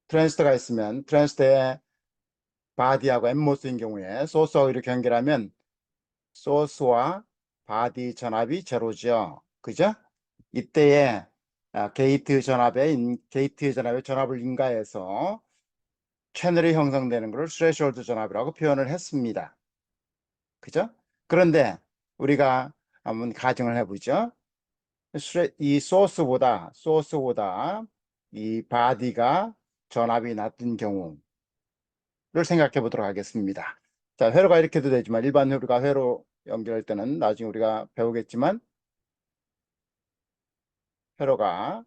트랜스터가 있으면 트랜스터에 바디하고 엠모스인 경우에 소스하고 이렇게 연결하면 소스와 바디 전압이 제로죠. 그죠? 이때에 게이트 전압에 전압을 인가해서 채널이 형성되는 것을 스레시홀드 전압이라고 표현을 했습니다. 그죠? 그런데 우리가 한번 가정을 해보죠. 이 소스보다 이 바디가 전압이 낮은 경우를 생각해 보도록 하겠습니다. 자, 회로가 이렇게도 되지만 일반 우리가 회로 연결할 때는 나중에 우리가 배우겠지만 회로가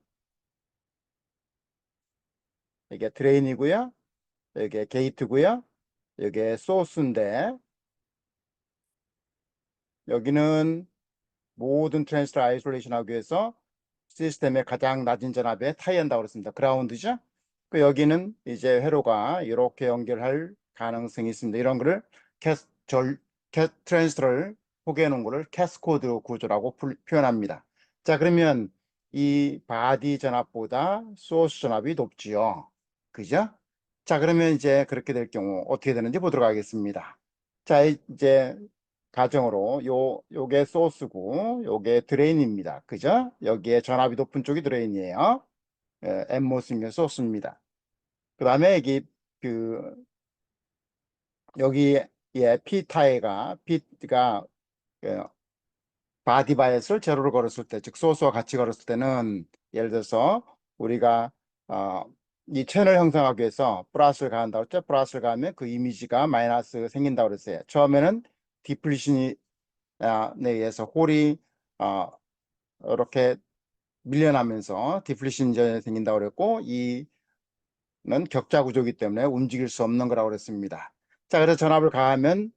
이게 드레인이고요. 이게 게이트고요. 이게 소스인데 여기는 모든 트랜스터 아이솔레이션 하기 위해서 시스템의 가장 낮은 전압에 타이한다고 그랬습니다. 그라운드죠. 여기는 이제 회로가 이렇게 연결할 가능성이 있습니다. 이런 거를 트랜스터를 포개해 놓은 거를 캐스코드 구조라고 표현합니다. 자, 그러면 이 바디 전압보다 소스 전압이 높지요. 그죠? 자, 그러면 이제 그렇게 될 경우 어떻게 되는지 보도록 하겠습니다. 자, 이제 가정으로 요게 소스고 요게 드레인입니다. 그죠? 여기에 전압이 높은 쪽이 드레인이에요. 엠모스면 소스입니다. 그 다음에 그 여기에 P가 바디 바이어스를 제로를 걸었을 때, 즉 소스와 같이 걸었을 때는 예를 들어서 우리가 이 채널 형성하기 위해서 플러스를 가한다고 했죠. 플러스를 가하면 그 이미지가 마이너스 생긴다고 그랬어요. 처음에는 디플리션에 의해서 홀이 이렇게 밀려나면서 디플리션 전이 생긴다고 그랬고, 이는 격자 구조이기 때문에 움직일 수 없는 거라고 그랬습니다. 자, 그래서 전압을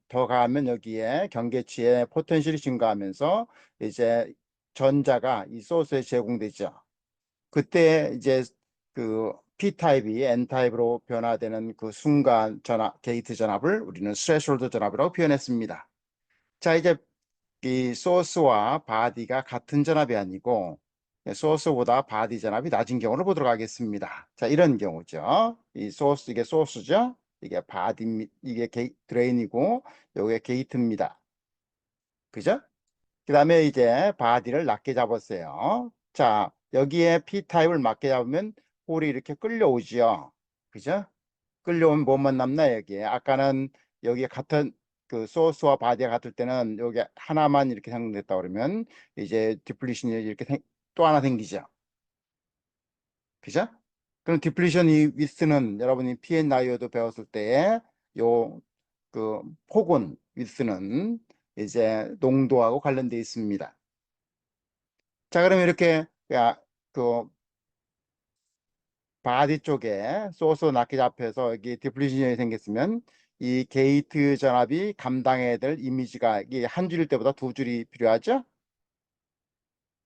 더 가하면 여기에 경계치의 포텐셜이 증가하면서 이제 전자가 이 소스에 제공되죠. 그때 이제 그 P타입이 N타입으로 변화되는 그 순간 게이트 전압을 우리는 스레시홀드 전압이라고 표현했습니다. 자, 이제 이 소스와 바디가 같은 전압이 아니고 소스보다 바디 전압이 낮은 경우를 보도록 하겠습니다. 자, 이런 경우죠. 이게 소스죠. 이게 드레인이고 요게 게이트입니다. 그죠? 그 다음에 이제 바디를 낮게 잡았어요. 자, 여기에 P타입을 낮게 잡으면 홀이 이렇게 끌려오죠. 그죠? 끌려오면 뭐만 남나 여기에. 아까는 여기에 같은 그 소스와 바디가 같을 때는 여기 하나만 이렇게 형성됐다 그러면 이제 디플리션이 이렇게 또 하나 생기죠. 그죠? 그럼 디플리션 이 위스는 여러분이 P&I도 배웠을 때에 요 그 폭은 위스는 이제 농도하고 관련되어 있습니다. 자, 그러면 이렇게 그 바디 쪽에 소스 낮게 잡혀서 여기 디플리션이 생겼으면 이 게이트 전압이 감당해야 될 이미지가 이게 한 줄일 때보다 두 줄이 필요하죠?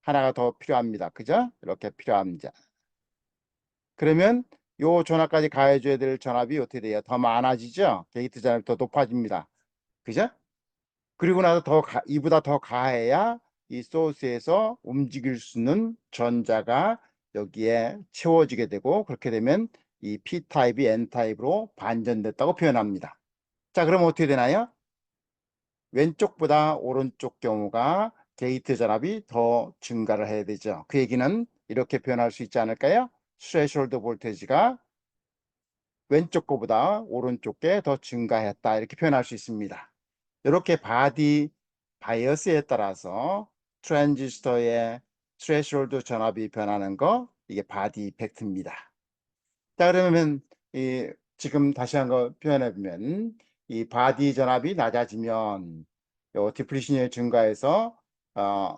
하나가 더 필요합니다. 그죠? 이렇게 필요합니다. 그러면 요 전압까지 가해줘야 될 전압이 어떻게 돼요? 더 많아지죠? 게이트 전압이 더 높아집니다. 그죠? 그리고 나서 이보다 더 가해야 이 소스에서 움직일 수 있는 전자가 여기에 채워지게 되고 그렇게 되면 이 P타입이 N타입으로 반전됐다고 표현합니다. 자, 그럼 어떻게 되나요? 왼쪽보다 오른쪽 경우가 게이트 전압이 더 증가를 해야 되죠. 그 얘기는 이렇게 표현할 수 있지 않을까요? 스레시홀드 볼테이지가 왼쪽 거보다 오른쪽 게 더 증가했다 이렇게 표현할 수 있습니다. 이렇게 바디 바이어스에 따라서 트랜지스터의 스레시홀드 전압이 변하는 거 이게 바디 이펙트입니다. 자, 그러면 지금 다시 한번 표현해 보면 이 바디 전압이 낮아지면 요 디플리션이 증가해서 어,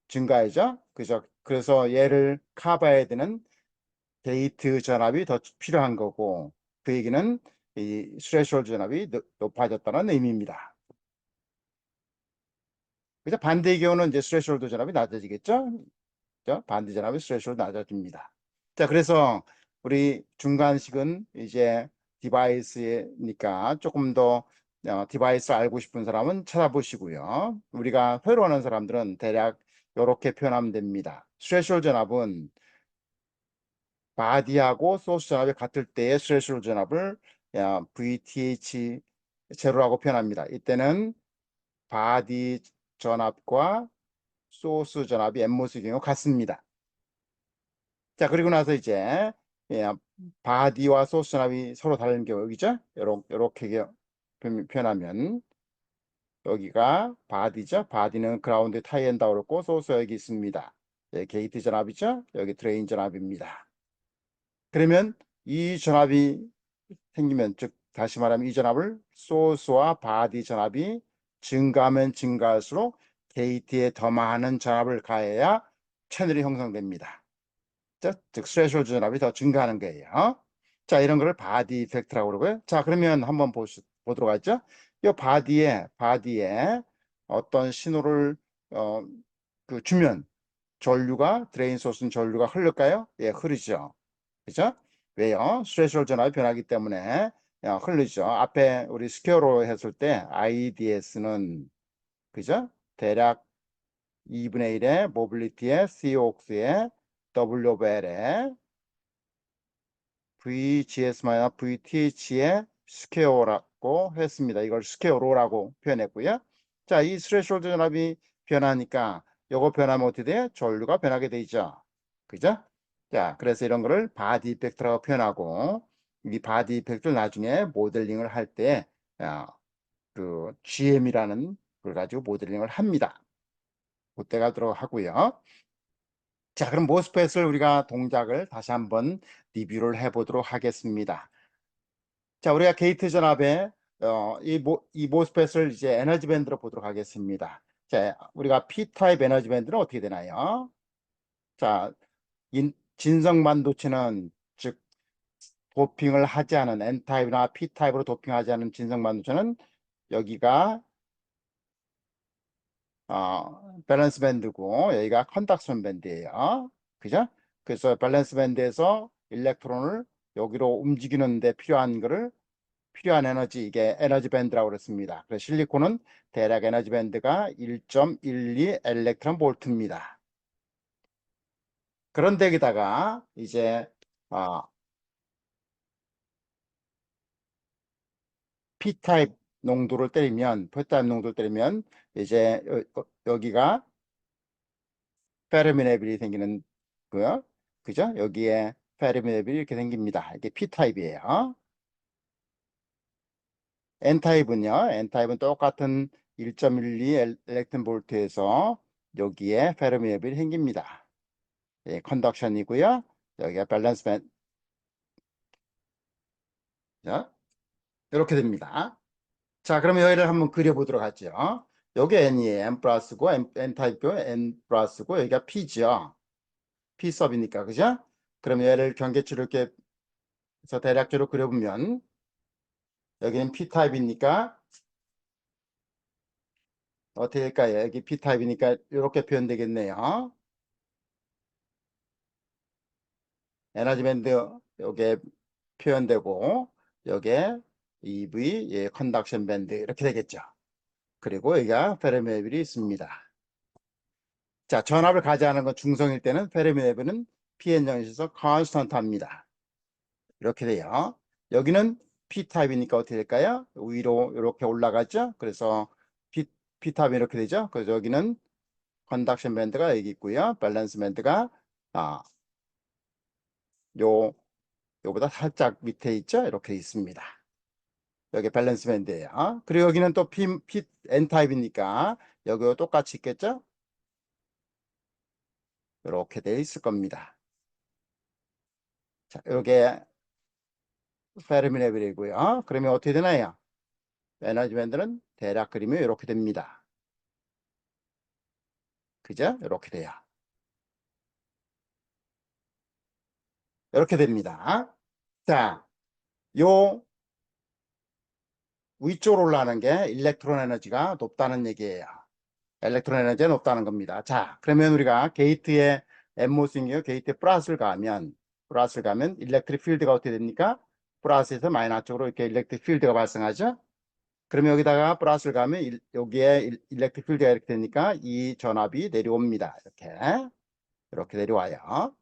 증가하죠. 그죠? 그래서 얘를 커버해야 되는 게이트 전압이 더 필요한 거고 그 얘기는 이 스레시홀드 전압이 높아졌다는 의미입니다. 그죠? 반대의 경우는 이제 스레시홀드 전압이 낮아지겠죠? 그죠? 반대 전압이 스레시홀드 낮아집니다. 자, 그래서 우리 중간식은 이제 디바이스니까 조금 더 디바이스 알고 싶은 사람은 찾아보시고요. 우리가 회로하는 사람들은 대략 이렇게 표현하면 됩니다. 스레시홀드 전압은 바디하고 소스 전압이 같을 때의 스레시홀드 전압을 VTH 제로라고 표현합니다. 이때는 바디 전압과 소스 전압이 엠모스의 경우 같습니다. 자, 그리고 나서 이제 예, 바디와 소스 전압이 서로 다른 경우 여기죠? 요렇게 표현하면 여기가 바디죠? 바디는 그라운드 타이엔다고 그렇고 소스 여기 있습니다. 예, 게이트 전압이죠? 여기 드레인 전압입니다. 그러면 이 전압이 생기면 즉 다시 말하면 이 전압을 소스와 바디 전압이 증가하면 증가할수록 게이트에 더 많은 전압을 가해야 채널이 형성됩니다. 즉 스레시홀드 전압이 더 증가하는 거예요. 자, 이런 거를 바디 이펙트라고 그러고요. 자, 그러면 한번 보도록 하죠. 이 바디에 어떤 신호를 어, 주면 전류가 드레인 소스는 전류가 흐를까요? 예, 흐르죠. 그죠? 왜요? 스레시홀드 전압이 변하기 때문에 흐르죠. 앞에 우리 스퀘어로 했을 때 IDS는 그죠? 대략 2분의 1의 모빌리티의 COX의 WL의 VGS-VTH의 스퀘어라고 했습니다. 이걸 스퀘어로라고 표현했고요. 자, 이 스레시홀드 전압이 변하니까 요거 변하면 어떻게 돼요? 전류가 변하게 되죠. 그죠? 자, 그래서 이런 거를 바디 이펙트라고 표현하고 이 바디 이펙트를 나중에 모델링을 할 때 GM이라는 걸 가지고 모델링을 합니다. 그때가 들어가고요. 자, 그럼 모스펫을 우리가 동작을 다시 한번 리뷰를 해보도록 하겠습니다. 자, 우리가 게이트 전압에 이 모스펫을 이제 에너지 밴드로 보도록 하겠습니다. 자, 우리가 P타입 에너지 밴드는 어떻게 되나요? 자, 진성 반도체는 즉 도핑을 하지 않은 N타입이나 P타입으로 도핑하지 않은 진성 반도체는 여기가 밸런스 밴드고 여기가 컨덕션 밴드예요. 그죠? 그래서 밸런스 밴드에서 일렉트론을 여기로 움직이는데 필요한 에너지, 이게 에너지 밴드라고 그랬습니다. 그래서 실리콘은 대략 에너지 밴드가 1.12 일렉트론 볼트입니다. 그런데기다가 이제 P타입 P타입 농도를 때리면 이제 여기가 페르미네빌이 생기는 거요. 그죠? 여기에 페르미네빌이 이렇게 생깁니다. 이게 P타입이에요. N타입은요. N타입은 똑같은 1.12 일렉트론 볼트에서 여기에 페르미네빌이 생깁니다. 예, 컨덕션이고요. 여기가 밸런스 밴드. 이렇게 됩니다. 자, 그러면 여기를 한번 그려보도록 하죠. 여기 N이에요. N 플러스고 N타입고 N 플러스고 여기가 P죠. P 서브니까 그죠? 그럼 얘를 경계치로 이렇게 해서 대략적으로 그려보면 여기는 P타입이니까 어떻게 될까요? 여기 P타입이니까 이렇게 표현되겠네요. 에너지 밴드 요게 표현되고 요게 EV 예, 컨덕션 밴드 이렇게 되겠죠. 그리고 여기가 페르미네빌이 있습니다. 자, 전압을 가져가는 건 중성일 때는 페르미네빌은 Pn정에서 컨스턴트합니다. 이렇게 돼요. 여기는 P타입이니까 어떻게 될까요? 위로 이렇게 올라가죠. 그래서 P타입이 이렇게 되죠. 그래서 여기는 컨덕션 밴드가 여기 있고요. 밸런스 밴드가 아, 요 요보다 살짝 밑에 있죠. 이렇게 있습니다. 여기 밸런스 밴드예요. 그리고 여기는 또 N타입이니까 여기와 똑같이 있겠죠. 이렇게 돼 있을 겁니다. 자, 이게 페르미네빌이고요. 그러면 어떻게 되나요? 에너지 밴드는 대략 그리면 이렇게 됩니다. 그죠? 이렇게 돼요. 이렇게 됩니다. 자, 요 위쪽으로 올라가는 게 일렉트론 에너지가 높다는 얘기예요. 일렉트론 에너지가 높다는 겁니다. 자, 그러면 우리가 게이트에 엠모스인게요. 게이트에 플러스를 가면 일렉트릭 필드가 어떻게 됩니까? 플러스에서 마이너스 쪽으로 이렇게 일렉트릭 필드가 발생하죠. 그러면 여기다가 플러스를 가면 여기에 일렉트릭 필드가 이렇게 되니까 이 전압이 내려옵니다. 이렇게 내려와요.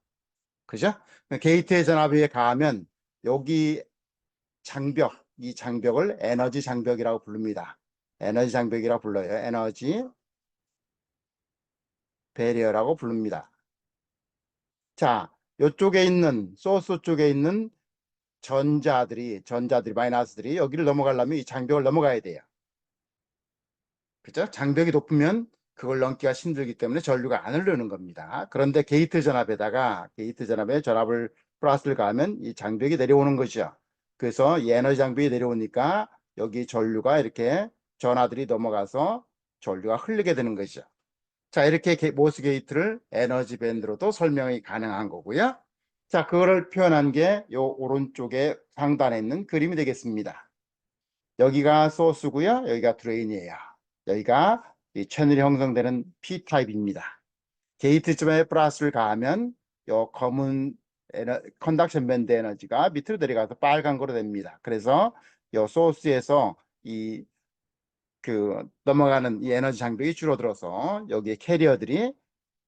그죠? 게이트의 전압에 가하면 여기 장벽, 이 장벽을 에너지 장벽이라고 부릅니다. 에너지 장벽이라고 불러요. 에너지 배리어라고 부릅니다. 자, 이쪽에 있는 소스 쪽에 있는 전자들이 마이너스들이 여기를 넘어가려면 이 장벽을 넘어가야 돼요. 그죠? 장벽이 높으면 그걸 넘기가 힘들기 때문에 전류가 안 흐르는 겁니다. 그런데 게이트 전압에 전압을 플러스를 가하면 이 장벽이 내려오는 거죠. 그래서 이 에너지 장벽이 내려오니까 여기 전류가 이렇게 전하들이 넘어가서 전류가 흐르게 되는 거죠. 자, 이렇게 모스 게이트를 에너지 밴드로도 설명이 가능한 거고요. 자, 그거를 표현한 게 요 오른쪽에 상단에 있는 그림이 되겠습니다. 여기가 소스고요. 여기가 드레인이에요. 여기가 이 채널이 형성되는 P타입입니다. 게이트점에 플러스를 가하면 요 검은 컨덕션 밴드 에너지가 밑으로 내려가서 빨간 거로 됩니다. 그래서 요 소스에서 이 넘어가는 이 에너지 장벽이 줄어들어서 여기에 캐리어들이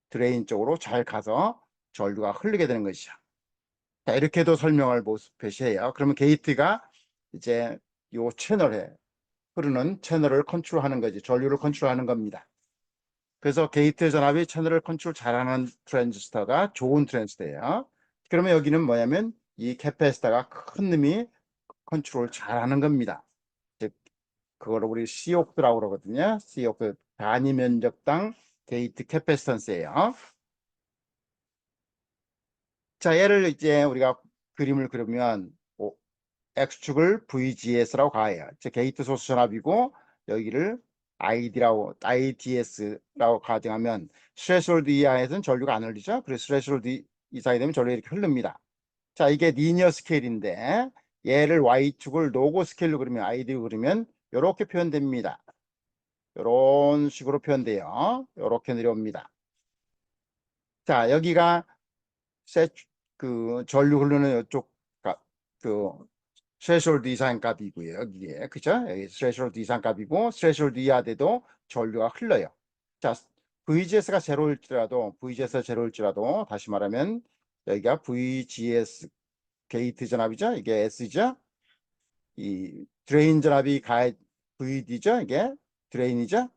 드레인 쪽으로 잘 가서 전류가 흐르게 되는 것이죠. 자, 이렇게도 설명을 표시해요. 그러면 게이트가 이제 요 채널에 흐르는 채널을 컨트롤하는 거지. 전류를 컨트롤하는 겁니다. 그래서 게이트 전압이 채널을 컨트롤 잘하는 트랜지스터가 좋은 트랜지스터예요. 그러면 여기는 뭐냐면 이 캐패시터가 큰 놈이 컨트롤 잘하는 겁니다. 즉 그걸 우리 C옥스라고 그러거든요. C옥스 단위 면적당 게이트 캐패시턴스예요. 자, 얘를 이제 우리가 그림을 그리면 X축을 VGS라고 가해요. 즉 게이트 소수 전압이고 여기를 IDS라고 가정하면 스레시홀드 이하에서는 전류가 안 흘리죠. 그래서 스레시홀드 이상이 되면 전류가 이렇게 흐릅니다. 자, 이게 리니어 스케일인데 얘를 Y축을 로고 스케일로 그리면 ID로 그리면 이렇게 표현됩니다. 이런 식으로 표현돼요. 이렇게 내려옵니다. 자, 여기가 전류 흐르는 이쪽 그 스레시홀드 이상 값이고요. 여기에 그죠? 여기 스레시홀드 이상 값이고 스레시홀드 이하 돼도 전류가 흘러요. 자, VGS가 제로일지라도 다시 말하면 여기가 VGS 게이트 전압이죠. 이게 S죠. 이 드레인 전압이 VD죠. 이게 드레인이죠.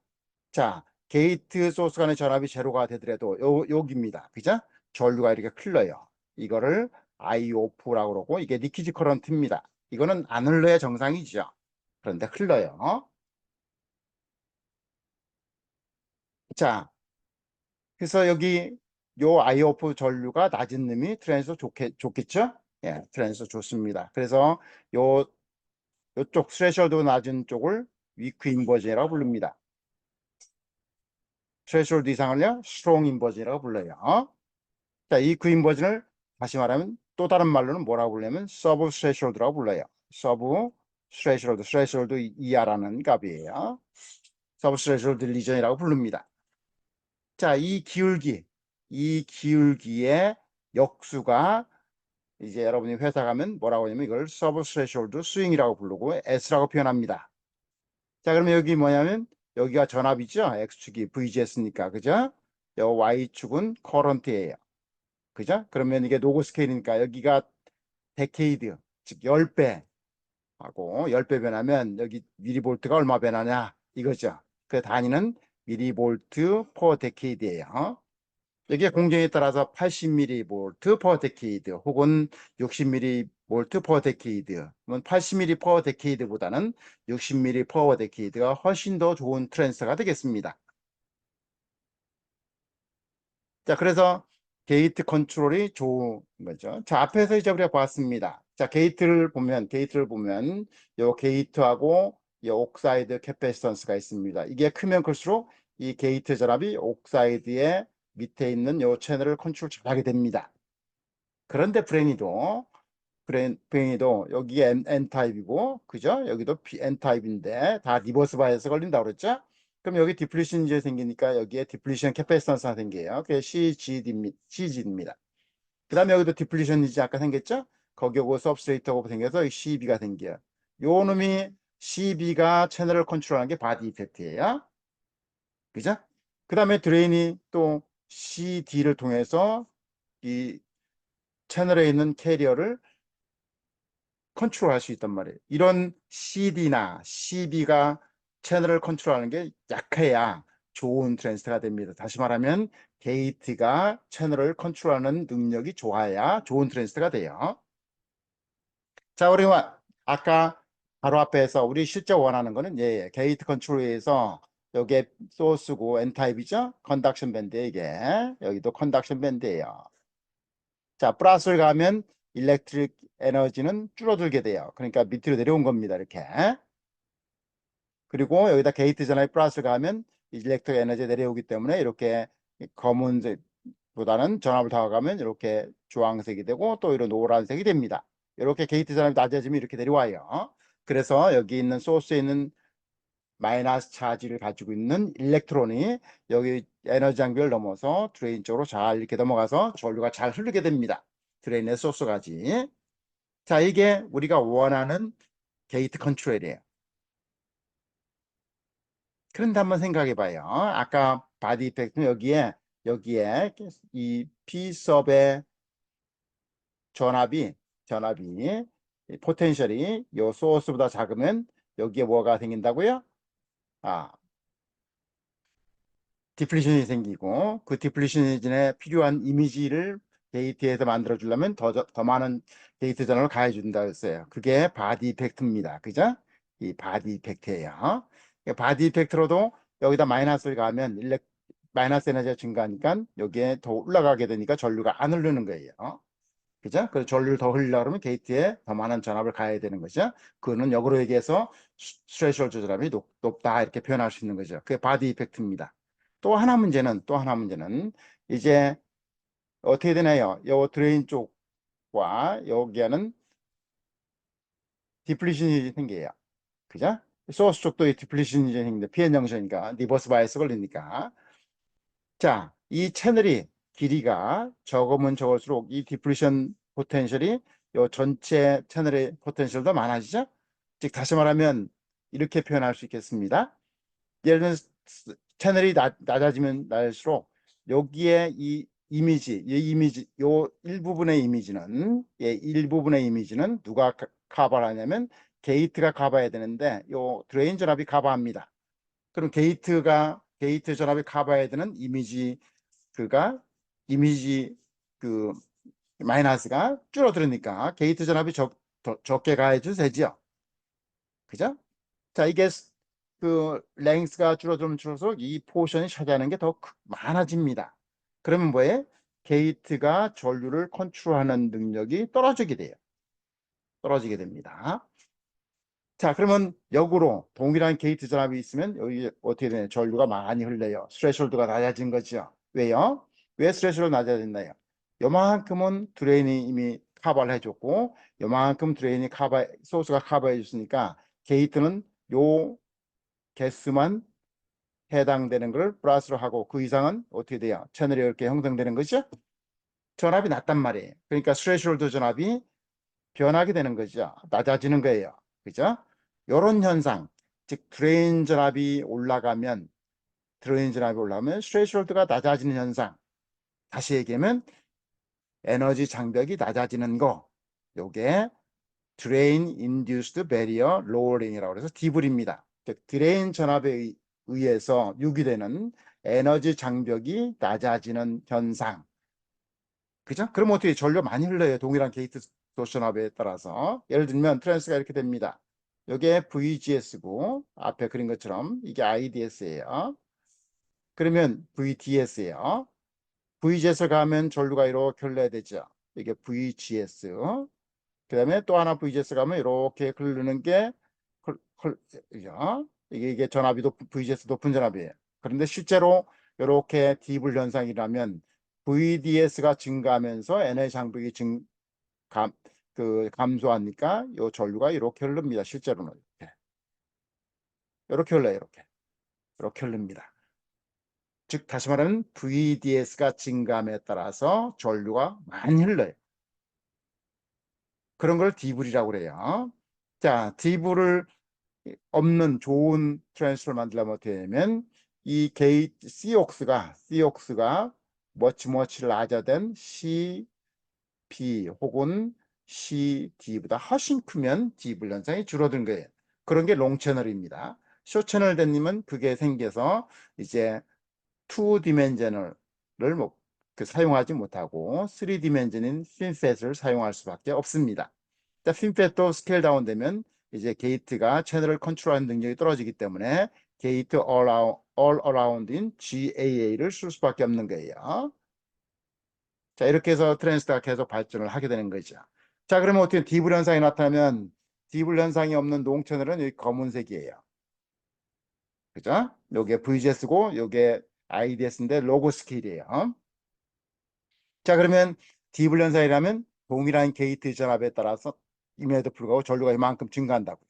자, 게이트 소스 간의 전압이 제로가 되더라도 여기입니다. 그죠? 전류가 이렇게 흘러요. 이거를 IOF라고 그러고 이게 리키지 커런트입니다. 이거는 안 흘러야 정상이죠. 그런데 흘러요. 자, 그래서 여기 요 IOF 전류가 낮은 놈이 트랜스 좋겠죠? 예, 트랜스 좋습니다. 그래서 요 요쪽 스레셔도 낮은 쪽을 위크 인버전이라고 부릅니다. 스레셔드 이상을요, 스트롱 인버전이라고 불러요. 자, 이 인버전을 다시 말하면 또 다른 말로는 뭐라고 불냐면 서브 스레셔드라고 불러요. 서브 스레셔드 이하라는 값이에요. 서브 스레셔드 리전이라고 부릅니다. 자, 이 기울기의 역수가 이제 여러분이 회사 가면 뭐라고 하냐면 이걸 서브 스레셔드 스윙이라고 부르고 S라고 표현합니다. 자, 그러면 여기 뭐냐면 여기가 전압이죠. X축이 VGS니까 그죠? 요 Y축은 커런트예요. 그죠? 그러면 이게 노고 스케일이니까 여기가 데케이드 즉 10배 하고 10배 변하면 여기 미리볼트가 얼마 변하냐 이거죠. 그 단위는 미리볼트 퍼 데케이드예요. 여기에 공정에 따라서 80mV per decade 혹은 60mV per decade, 80mV per decade보다는 60mV per decade가 훨씬 더 좋은 트랜스가 되겠습니다. 자, 그래서 게이트 컨트롤이 좋은 거죠. 자, 앞에서 이제 우리가 봤습니다. 자, 게이트를 보면 요 게이트하고 이 옥사이드 캐패시턴스가 있습니다. 이게 크면 클수록 이 게이트 전압이 옥사이드의 밑에 있는 요 채널을 컨트롤 잘하게 됩니다. 그런데 브레인이도 여기 N타입이고 그죠? 여기도 N타입인데 다 리버스 바이어스 걸린다 그랬죠? 그럼 여기 디플리션 이제 생기니까 여기에 디플리션 캐패시턴스가 생겨요. 그게 CG입니다. 그 다음에 여기도 디플리션 이제 아까 생겼죠? 거기하고 서브스트레이트하고 생겨서 CB가 생겨요. 요 놈이 CB가 채널을 컨트롤하는 게 바디 이펙트예요. 그죠? 그 다음에 드레인이 또 CD를 통해서 이 채널에 있는 캐리어를 컨트롤할 수 있단 말이에요. 이런 CD나 CB가 채널을 컨트롤하는 게 약해야 좋은 트랜지스터가 됩니다. 다시 말하면 게이트가 채널을 컨트롤하는 능력이 좋아야 좋은 트랜지스터가 돼요. 자, 우리 아까 바로 앞에서 우리 실제 원하는 거는 게이트 컨트롤에서 여기에 소스고 N타입이죠? 컨덕션 밴드 이게 여기도 컨덕션 밴드예요. 자, 플러스를 가면 일렉트릭 에너지는 줄어들게 돼요. 그러니까 밑으로 내려온 겁니다. 이렇게. 그리고 여기다 게이트 전압이 플러스를 가면 일렉트릭 에너지 내려오기 때문에 이렇게 검은색보다는 전압을 더하면 이렇게 주황색이 되고 또 이런 노란색이 됩니다. 이렇게 게이트 전압이 낮아지면 이렇게 내려와요. 그래서 여기 있는 소스에 있는 마이너스 차지를 가지고 있는 일렉트론이 여기 에너지 장비를 넘어서 드레인 쪽으로 잘 이렇게 넘어가서 전류가 잘 흐르게 됩니다. 드레인의 소스까지. 자, 이게 우리가 원하는 게이트 컨트롤이에요. 그런데 한번 생각해 봐요. 아까 바디 이펙트는 여기에 이 P섭의 전압이 이 포텐셜이 요 소스보다 작으면 여기에 뭐가 생긴다고요? 아, 디플리션이 생기고 그 디플리션에 필요한 이미지를 게이트에서 만들어 주려면 더 많은 게이트 전원을 가해 준다 했어요. 그게 바디 이펙트입니다. 그죠? 이 바디 이펙트예요. 바디 이펙트로도 여기다 마이너스를 가하면 마이너스 에너지가 증가하니까 여기에 더 올라가게 되니까 전류가 안 흐르는 거예요. 그죠? 그래서 전류를 더 흘리려고 하면 게이트에 더 많은 전압을 가해야 되는 거죠. 그거는 역으로 얘기해서 스트레스홀드 전압이 높다 이렇게 표현할 수 있는 거죠. 그게 바디 이펙트입니다. 또 하나 문제는 이제 어떻게 되나요? 요 드레인 쪽과 여기에는 디플리션이 생겨요. 그죠? 소스 쪽도 디플리션이 생기는데 피해 정션이니까 리버스 바이스 걸리니까. 자, 이 채널이 길이가 적으면 적을수록 이 디플리션 포텐셜이 요 전체 채널의 포텐셜도 많아지죠? 즉 다시 말하면 이렇게 표현할 수 있겠습니다. 예를 들면 채널이 낮아지면 낮을수록 여기에 요 일부분의 이미지는 누가 커버를 하냐면 게이트가 커버해야 되는데 요 드레인 전압이 커버합니다. 그럼 게이트 전압이 커버해야 되는 이미지 그 마이너스가 줄어들으니까 게이트 전압이 적게 가해도 되죠. 그죠? 자, 이게 그 랭스가 줄어들면 줄어들수록 이 포션이 차지하는 게 더 많아집니다. 그러면 뭐예요? 게이트가 전류를 컨트롤하는 능력이 떨어지게 됩니다. 자, 그러면 역으로 동일한 게이트 전압이 있으면 여기 어떻게 되나요? 전류가 많이 흘러요. 스레셜드가 낮아진 거죠. 왜요? 왜 스레셜드 낮아졌나요? 요만큼은 드레인이 이미 커버를 해줬고 요만큼 소스가 커버해 줬으니까 게이트는 요 개수만 해당되는 걸 플러스로 하고 그 이상은 어떻게 돼요? 채널이 이렇게 형성되는 거죠? 전압이 낮단 말이에요. 그러니까 스레셜드 전압이 변하게 되는 거죠. 낮아지는 거예요. 그죠? 이런 현상, 즉 드레인 전압이 올라가면 스레셜드가 낮아지는 현상. 다시 얘기하면 에너지 장벽이 낮아지는 거. 요게 드레인 인듀스드 베리어 로어링이라고 해서 디블입니다. 즉 드레인 전압에 의해서 유기되는 에너지 장벽이 낮아지는 현상. 그죠? 그럼 어떻게 전류 많이 흘러요. 동일한 게이트 소스 전압에 따라서. 예를 들면 트랜스가 이렇게 됩니다. 이게 VGS고 앞에 그린 것처럼 이게 IDS예요. 그러면 VDS예요. VGS 가면 전류가 이렇게 흘러야 되죠. 이게 VGS. 그 다음에 또 하나 VGS 가면 이렇게 흐르는 게 그죠? 이게 전압이 VGS 높은 전압이에요. 그런데 실제로 이렇게 디블 현상이라면 VDS가 증가하면서 에너지 장벽이 감, 감소하니까 이 전류가 이렇게 흐릅니다. 실제로는 이렇게 흘러요. 이렇게 흐릅니다. 즉 다시 말하면 VDS가 증가함에 따라서 전류가 많이 흘러요. 그런 걸 디블이라고 그래요. 자, 디블을 없는 좋은 트랜스를 만들려면 어떻게 되냐면 이 COX가 much larger than P 혹은 C, D보다 훨씬 크면 D불 현상이 줄어든 거예요. 그런 게 롱 채널입니다. 쇼 채널 되면 그게 생겨서 이제 2디멘전을 사용하지 못하고 3디멘전인 핀팻을 사용할 수밖에 없습니다. 핀팻도 스케일 다운 되면 이제 게이트가 채널을 컨트롤하는 능력이 떨어지기 때문에 게이트 all around인 GAA를 쓸 수밖에 없는 거예요. 자, 이렇게 해서 트랜스터가 계속 발전을 하게 되는 거죠. 자, 그러면 어떻게 디블 현상이 나타나면 디블 현상이 없는 농 채널은 여기 검은색이에요. 그죠? 요게 VGS고 요게 IDS인데 로고 스케일이에요. 자, 그러면 디블 현상이라면 동일한 게이트 전압에 따라서 임에도 불구하고 전류가 이만큼 증가한다고요.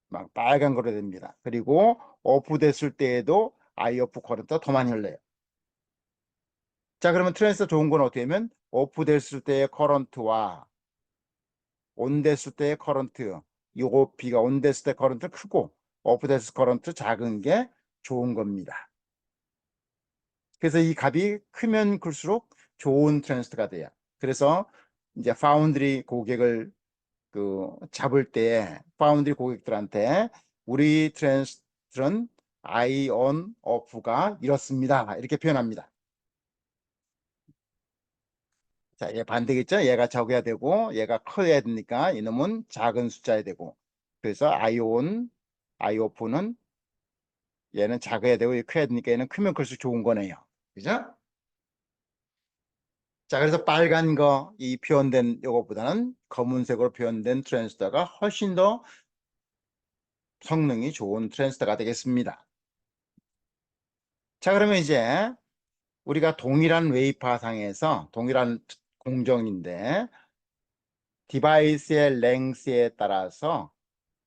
막 빨간 거로 됩니다. 그리고 오프됐을 때에도 아이오프 커런트가 더 많이 흘러요. 자, 그러면 트랜스터 좋은 건 어떻게 하면 오프됐을 때의 커런트와 온됐을 때의 커런트, 요거 B가 온됐을 때 커런트 크고 오프됐을 커런트 작은 게 좋은 겁니다. 그래서 이 값이 크면 클수록 좋은 트랜스터가 돼요. 그래서 이제 파운드리 고객을 잡을 때 파운드리 고객들한테 우리 트랜스터는 아이온 오프가 이렇습니다. 이렇게 표현합니다. 자, 얘 반대겠죠? 얘가 적어야 되고 얘가 커야 되니까 이놈은 작은 숫자야 되고 그래서 아이오프는 얘는 작아야 되고 얘 커야 되니까 얘는 크면 클수록 좋은 거네요. 그죠? 자, 그래서 빨간 거, 이 표현된 요거보다는 검은색으로 표현된 트랜스터가 훨씬 더 성능이 좋은 트랜스터가 되겠습니다. 자, 그러면 이제 우리가 동일한 웨이파상에서 동일한 공정인데 디바이스의 랭스에 따라서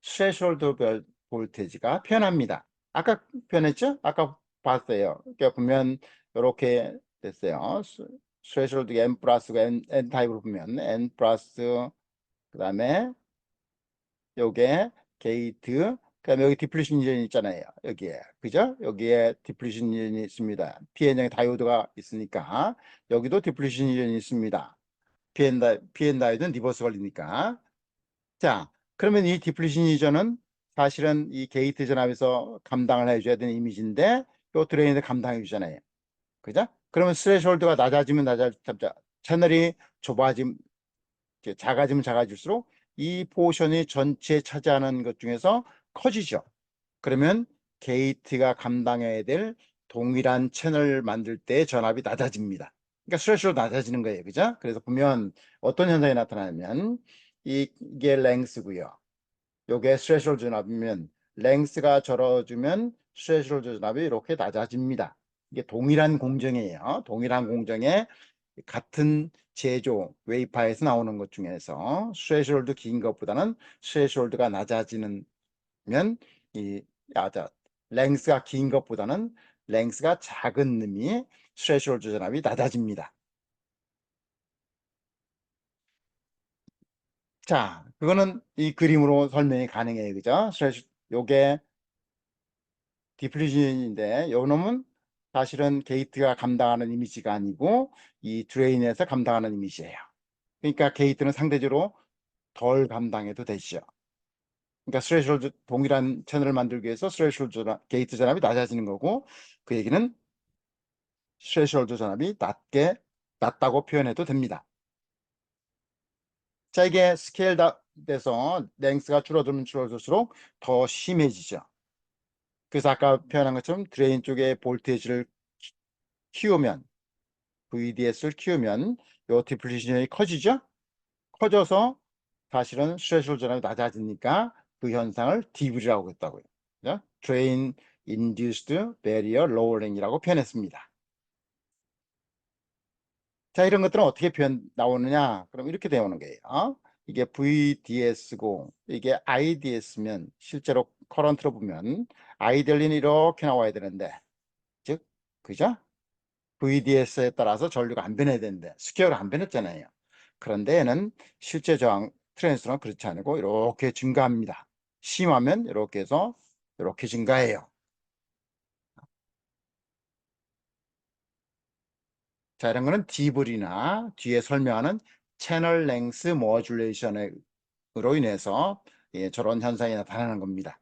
스레시홀드 볼테지가 변합니다. 아까 변했죠? 아까 봤어요. 그러니까 보면 이렇게 됐어요. 스레시홀드 n 플러스가 n 타입으로 보면 n 플러스 그다음에 요게 게이트 그다음에 여기 디플리션 리전이 있잖아요. 여기에 그죠? 여기에 디플리션 리전이 있습니다. PN형 다이오드가 있으니까 여기도 디플리션 리전이 있습니다. PN 다이오드는 리버스 걸리니까. 자, 그러면 이 디플리션 리전은 사실은 이 게이트 전압에서 감당을 해줘야 되는 이미지인데 요 드레인에 감당해 주잖아요. 그죠? 그러면 스레시홀드가 낮아지면 채널이 좁아지면 작아지면 작아질수록 이 포션이 전체에 차지하는 것 중에서 커지죠. 그러면 게이트가 감당해야 될 동일한 채널을 만들 때 전압이 낮아집니다. 그러니까 스레시홀드 낮아지는 거예요. 그죠? 그래서 보면 어떤 현상이 나타나면 이게 랭스고요. 요게 스레시홀드 전압이면 랭스가 줄어주면 스레시홀드 전압이 이렇게 낮아집니다. 이게 동일한 공정이에요. 동일한 공정에 같은 제조 웨이파에서 나오는 것 중에서 스레시홀드 긴 것보다는 스레시홀드가 낮아지는 이 랭스가 긴 것보다는 랭스가 작은 놈이 스레시홀드 전압이 낮아집니다. 자, 그거는 이 그림으로 설명이 가능해요. 그죠? 요게 디플리션인데 요 놈은 사실은 게이트가 감당하는 이미지가 아니고 이 드레인에서 감당하는 이미지예요. 그러니까 게이트는 상대적으로 덜 감당해도 되죠. 그러니까 스레시홀드 동일한 채널을 만들기 위해서 스레시홀드 게이트 전압이 낮아지는 거고 그 얘기는 스레시홀드 전압이 낮다고 표현해도 됩니다. 자, 이게 스케일 돼서 랭스가 줄어들면 줄어들수록 더 심해지죠. 그래서 아까 표현한 것처럼 드레인 쪽에 볼테이지를 키우면 VDS를 키우면 요 디플리션이 커지죠. 커져서 사실은 스레시홀드 전압이 낮아지니까 그 현상을 DV라고 했다고요. Drain Induced Barrier Lowering 이라고 표현했습니다. 자, 이런 것들은 어떻게 나오느냐? 그럼 이렇게 되어오는 거예요. 이게 VDS고 이게 IDS면 실제로 커런트로 보면 아이들리는 이렇게 나와야 되는데 즉 그죠? VDS에 따라서 전류가 안 변해야 되는데 스퀘어가 안 변했잖아요. 그런데 얘는 실제 저항 트랜스는 그렇지 않고 이렇게 증가합니다. 심하면 이렇게 해서 이렇게 증가해요. 자, 이런 거는 디블이나 뒤에 설명하는 채널 랭스 모듈레이션으로 인해서 저런 현상이 나타나는 겁니다.